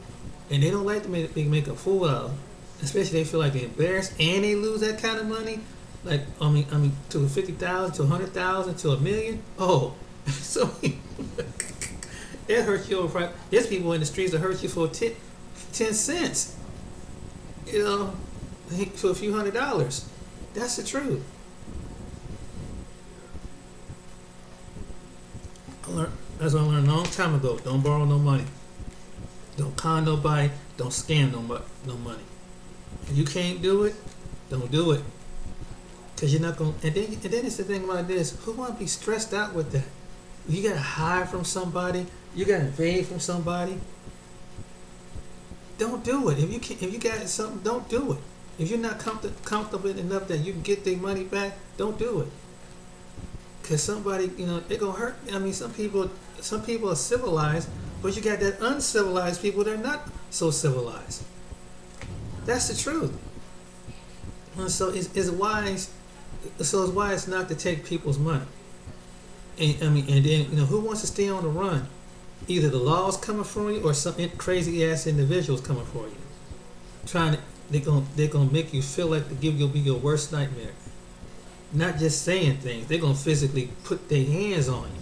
and they don't like to make a fool out of them. Especially they feel like they're embarrassed and they lose that kind of money. Like I mean, to 50,000, to 100,000, to $1 million. Oh, so it hurts you over. There's people in the streets that hurt you for 10 cents. For a few $100s. That's the truth. That's what I learned a long time ago. Don't borrow no money. Don't con nobody. Don't scam no money. If you can't do it, don't do it. Cause you're not gonna. And then it's the thing about this. Who want to be stressed out with that? You gotta hide from somebody. You gotta evade from somebody. Don't do it. If you got something, don't do it. If you're not comfortable enough that you can get their money back, don't do it. Cause somebody, they're gonna hurt. I mean, some people are civilized, but you got that uncivilized people. They're not so civilized. That's the truth. And so it's wise. So it's wise not to take people's money. And then who wants to stay on the run? Either the law's coming for you, or some crazy ass individuals coming for you. They're gonna make you feel like you'll be your worst nightmare. Not just saying things. They're gonna physically put their hands on you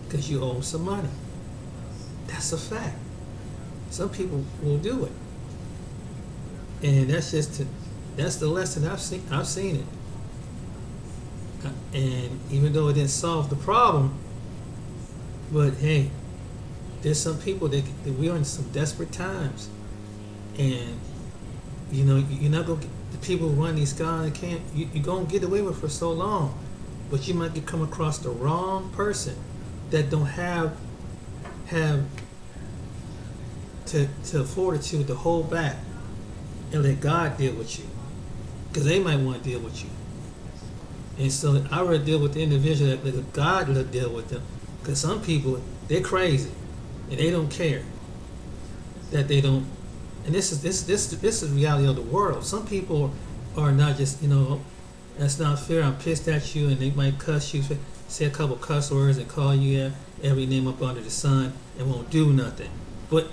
because you owe them some money. That's a fact. Some people will do it, and that's the lesson I've seen it. And even though it didn't solve the problem, but hey, there's some people that we're in some desperate times, and you're not gonna get the people who run these guys. You're gonna get away with it for so long, but you might come across the wrong person that don't have to fortitude to hold back and let God deal with you, because they might want to deal with you. And so I rather deal with the individual that God will deal with them, because some people, they're crazy and they don't care that they don't. And this is the reality of the world. Some people are not just that's not fair. I'm pissed at you, and they might cuss you, say a couple cuss words, and call you every name up under the sun, and won't do nothing. But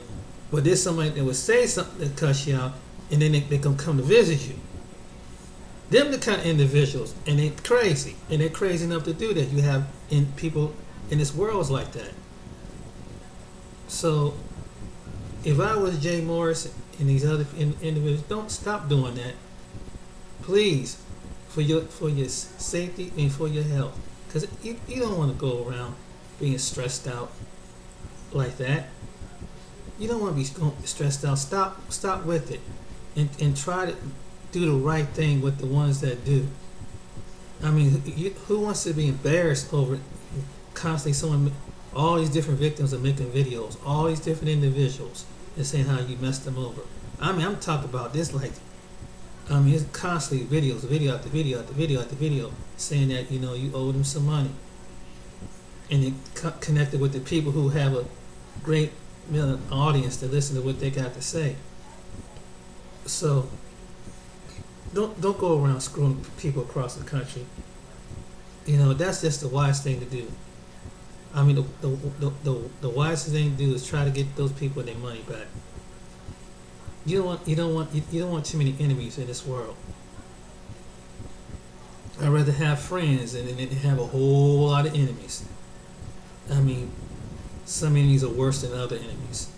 there's somebody that would say something that cuss you out, and then they gonna come to visit you. Them the kind of individuals, and they're crazy enough to do that. You have people in this world is like that. So, if I was Jay Morrison and these other individuals, don't stop doing that, please, for your safety and for your health, because you don't want to go around being stressed out like that. You don't want to be stressed out. Stop with it, and try to do the right thing with the ones that do. I mean, who wants to be embarrassed over constantly all these different victims are making videos, all these different individuals, and saying how you messed them over. I mean, I'm talking about this it's constantly video after video after video after video saying that you owe them some money, and it connected with the people who have a great audience to listen to what they got to say. So don't go around screwing people across the country. That's just the wise thing to do. I mean, the wisest thing to do is try to get those people their money back. You don't want too many enemies in this world. I'd rather have friends than have a whole lot of enemies. I mean, some enemies are worse than other enemies,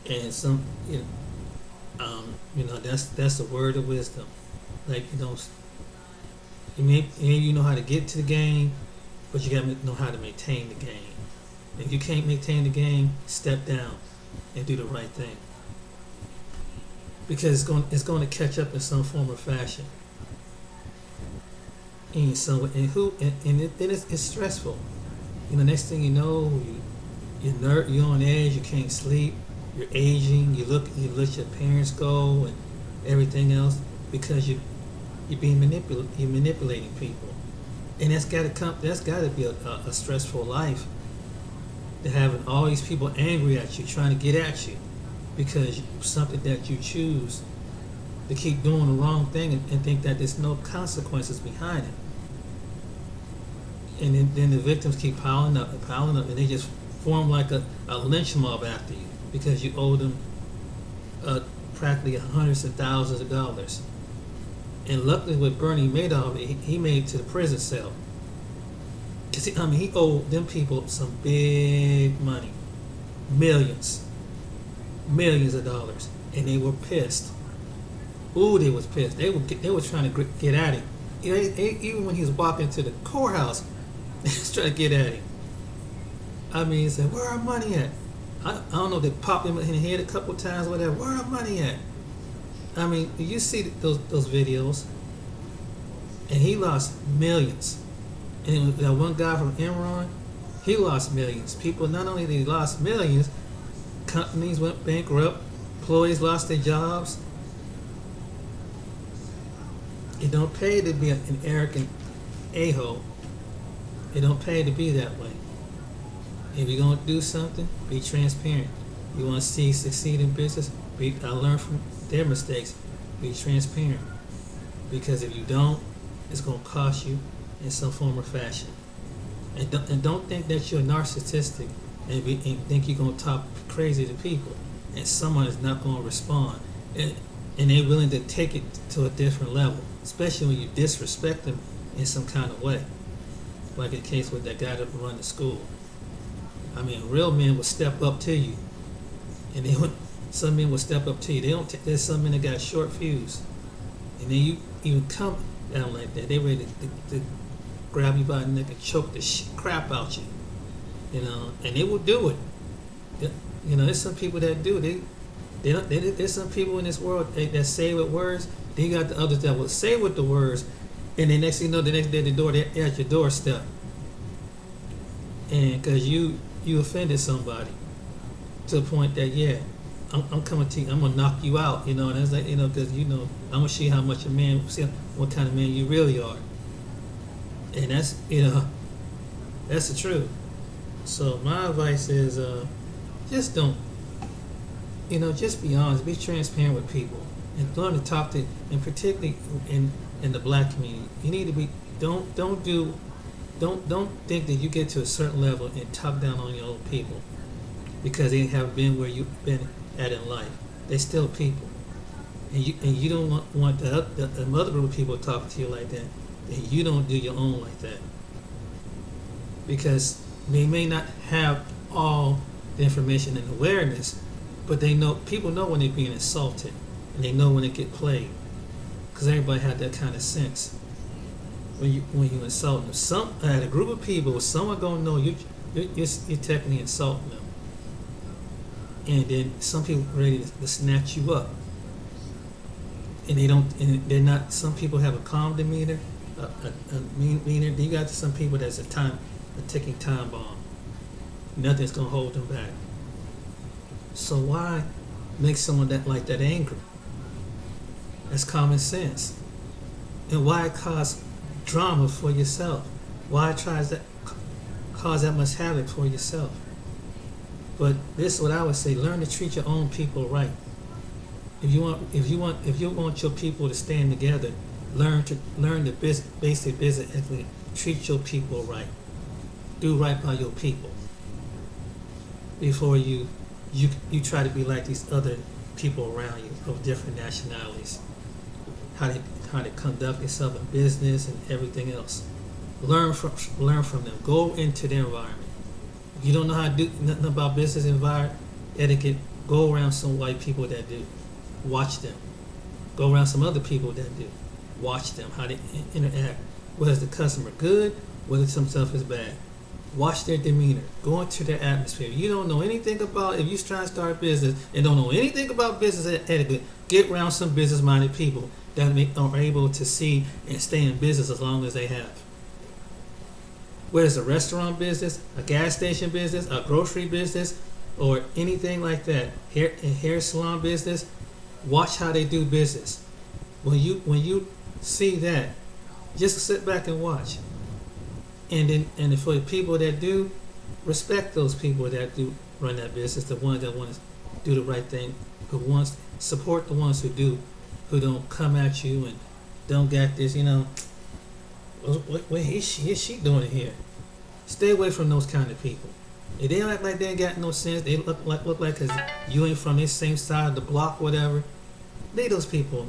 and some that's the word of wisdom. Like you know how to get to the game, but you gotta know how to maintain the game. If you can't maintain the game, step down and do the right thing, because it's going to catch up in some form or fashion. And then it's stressful. Next thing you know, you're on edge. You can't sleep. You're aging. You let your parents go and everything else because you're being you're manipulating people, and that's got to be a stressful life. To having all these people angry at you, trying to get at you, because something that you choose to keep doing the wrong thing and think that there's no consequences behind it. And then the victims keep piling up, and they just form like a lynch mob after you because you owe them practically hundreds of thousands of dollars. And luckily with Bernie Madoff, he made it to the prison cell. Because he owed them people some big money, millions of dollars, and they were pissed. Ooh, they was pissed. They were trying to get at him. Even when he was walking to the courthouse, they was trying to get at him. I mean, he said, "Where our money at?" I don't know, they popped him in the head a couple times, whatever. Where the money at? I mean, you see those videos, and he lost millions. And that one guy from Enron, he lost millions. People, not only they lost millions, companies went bankrupt, employees lost their jobs. It don't pay to be an arrogant a-hole. It don't pay to be that way. If you're gonna do something, be transparent. You want to see succeed in business, I learn from their mistakes. Be transparent, because if you don't, it's gonna cost you in some form or fashion. And don't think that you're narcissistic and think you're gonna talk crazy to people, and someone is not gonna respond, and they're willing to take it to a different level, especially when you disrespect them in some kind of way, like the case with that guy that run the school. I mean, real men will step up to you, and some men will step up to you. There's some men that got short fuse, and then you even come down like that, they ready to grab you by the neck and choke the crap out you, and they will do it. There's some people that do. There's some people in this world that say with words. Then you got the others that will say with the words, and then next thing you know, the next day they're at your doorstep, and because you offended somebody to the point that I'm coming to you, I'm gonna knock you out, and it's like, because I'm gonna see how much a man, see what kind of man you really are, and that's that's the truth. So my advice is, just don't, just be honest, be transparent with people, and learn to talk to, and particularly in the black community, you need to be, don't think that you get to a certain level and talk down on your own people because they haven't been where you've been at in life. They're still people, and you don't want the other group of people talking to you like that. And you don't do your own like that, because they may not have all the information and awareness, but people know when they're being insulted, and they know when they get played, because everybody had that kind of sense. When you insult them, at a group of people, someone gonna know you're technically insulting them, and then some people are ready to snatch you up, and they're not. Some people have a calm demeanor, a mean demeanor. Then you got some people that's a ticking time bomb. Nothing's gonna hold them back. So why make someone like that angry? That's common sense. And why cause drama for yourself? Why cause that much havoc for yourself? But this is what I would say: learn to treat your own people right. If you want your people to stand together, learn the basic business etiquette. Treat your people right. Do right by your people before you try to be like these other people around you of different nationalities. How they conduct themselves in business and everything else. Learn from them. Go into their environment. If you don't know how to do nothing about business environment etiquette, go around some white people that do. Watch them. Go around some other people that do. Watch them, how they interact. Whether the customer good, whether some stuff is bad. Watch their demeanor. Go into their atmosphere. You don't know anything about, if you're trying to start a business and don't know anything about business etiquette, get around some business-minded people that are able to see and stay in business as long as they have. Whether it's a restaurant business, a gas station business, a grocery business, or anything like that, hair salon business, watch how they do business. When you see that, just sit back and watch. And for the people that do, respect those people that do run that business, the ones that want to do the right thing, support the ones who do, who don't come at you and don't get this, what is she doing it here? Stay away from those kind of people. If they act like they ain't got no sense, they look like cause you ain't from this same side of the block, whatever. Leave those people,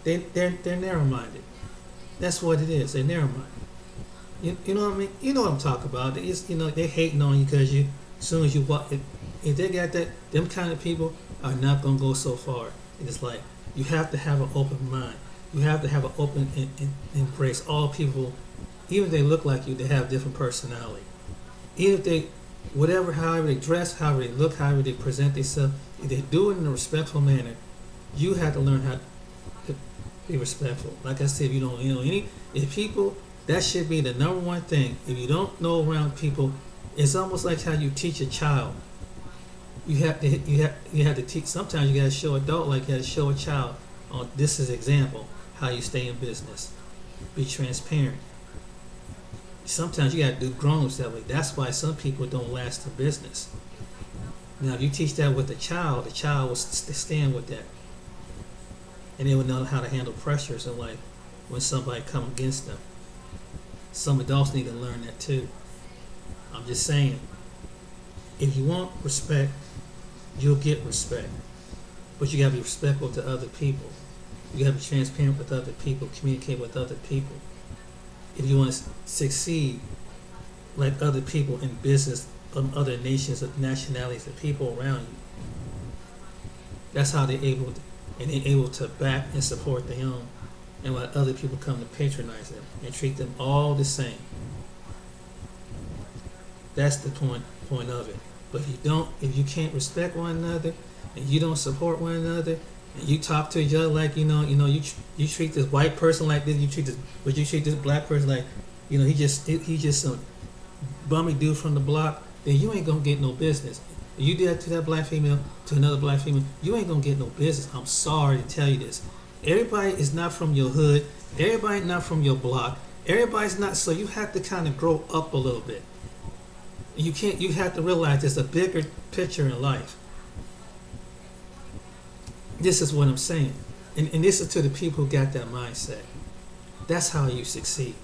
They're narrow-minded. That's what it is. They're narrow-minded. You know what I mean? You know what I'm talking about. They hating on you because as soon as you walk, if they got that, them kind of people are not gonna go so far. It's like you have to have an open mind. You have to have an open and embrace all people, even if they look like you. They have different personality. Even if they Whatever, however they dress, however they look, however they present themselves, if they do it in a respectful manner, you have to learn how to be respectful. Like I said, if you don't, if people, that should be the number one thing. If you don't know around people, it's almost like how you teach a child. You have to teach. Sometimes you got to show adult, like you got to show a child. On this is example how you stay in business. Be transparent. Sometimes you got to do grown-ups that way. That's why some people don't last in business. Now, if you teach that with a child, the child will stand with that, and they will know how to handle pressures in life when somebody come against them. Some adults need to learn that too. I'm just saying, if you want respect, you'll get respect. But you gotta be respectful to other people. You gotta be transparent with other people, communicate with other people. If you want to succeed like other people in business of other nations, of nationalities, the people around you, that's how they're able to back and support their own, and let other people come to patronize them and treat them all the same. That's the point of it. But if you can't respect one another, and you don't support one another, and you talk to each other like you treat this white person like this, you treat this black person like he just some bummy dude from the block, then you ain't gonna get no business. If you do that to that black female, to another black female, you ain't gonna get no business. I'm sorry to tell you this. Everybody is not from your hood. Everybody not from your block. Everybody's not. So you have to kind of grow up a little bit. You have to realize there's a bigger picture in life. This is what I'm saying. And this is to the people who got that mindset. That's how you succeed.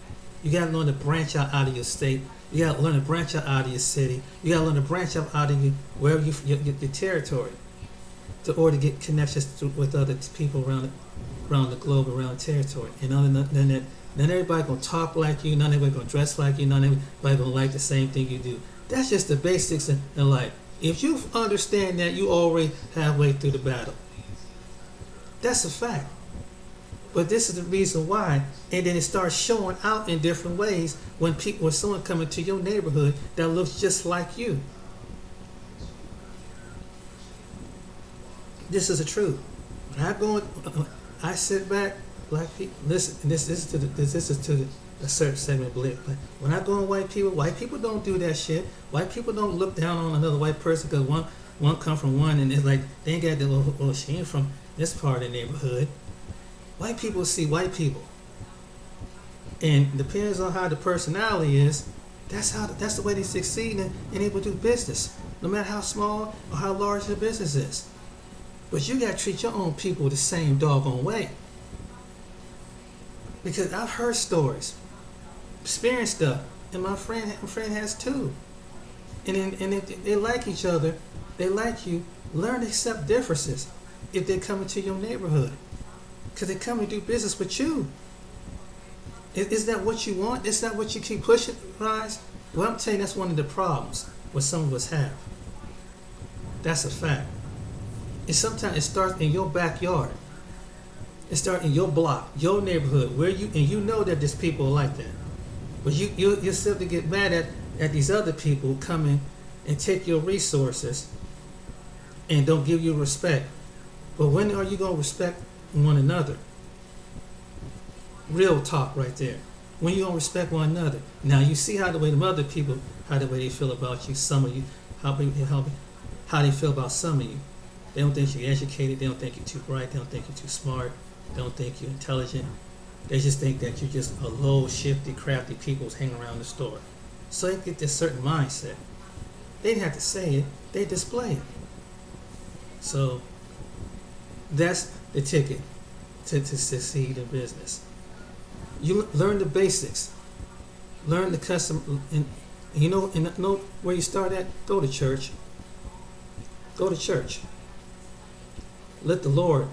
You got to learn to branch out of your state. You got to learn to branch out of your city. You got to learn to branch out of wherever your territory, in order to get connections with other people around the globe, around the territory. And other than that, not everybody going to talk like you. Not everybody going to dress like you. Not everybody going to like the same thing you do. That's just the basics in life. If you understand that, you already halfway through the battle. That's a fact. But this is the reason why, and then it starts showing out in different ways when someone coming to your neighborhood that looks just like you. This is the truth. I sit back, black people. Listen, this is to a certain segment of belief. But when I go on white people don't do that shit. White people don't look down on another white person because one come from one, and it's like they ain't got the she ain't from this part of the neighborhood. White people see white people, and depends on how the personality is. That's the way they succeed and able to do business, no matter how small or how large the business is. But you gotta treat your own people the same doggone way. Because I've heard stories, experienced stuff, and my friend has too. And if they like each other, they like you. Learn to accept differences if they come into your neighborhood, because they come to do business with you. Is that what you want? Is that what you keep pushing, guys? Well, I'm telling you, that's one of the problems what some of us have. That's a fact. And sometimes it starts in your backyard. It starts in your block, your neighborhood, where you know that there's people like that. But you simply get mad at these other people who come in and take your resources and don't give you respect. But when are you going to respect one another? Real talk right there. When you going to respect one another? Now you see how the way other people, how the way they feel about you, some of you, how they feel about some of you. They don't think you're educated. They don't think you're too bright. They don't think you're too smart. They don't think you're intelligent. They just think that you're just a low, shifty, crafty people who's hanging around the store. So they get this certain mindset. They didn't have to say it. They display it. So that's the ticket to succeed in business. You learn the basics. Learn the custom. And know where you start at? Go to church. Go to church. Let the Lord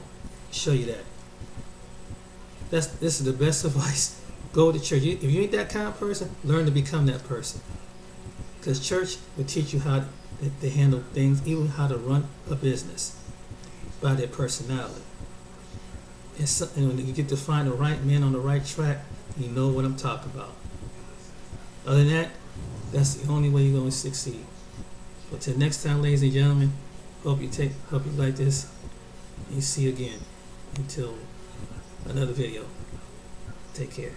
show you that. This is the best advice. Go to church. If you ain't that kind of person, learn to become that person. Because church will teach you how to handle things, even how to run a business by their personality. And when you get to find the right man on the right track, you know what I'm talking about. Other than that, that's the only way you're going to succeed. But till next time, ladies and gentlemen, hope you like this, and see you again. Until another video. Take care.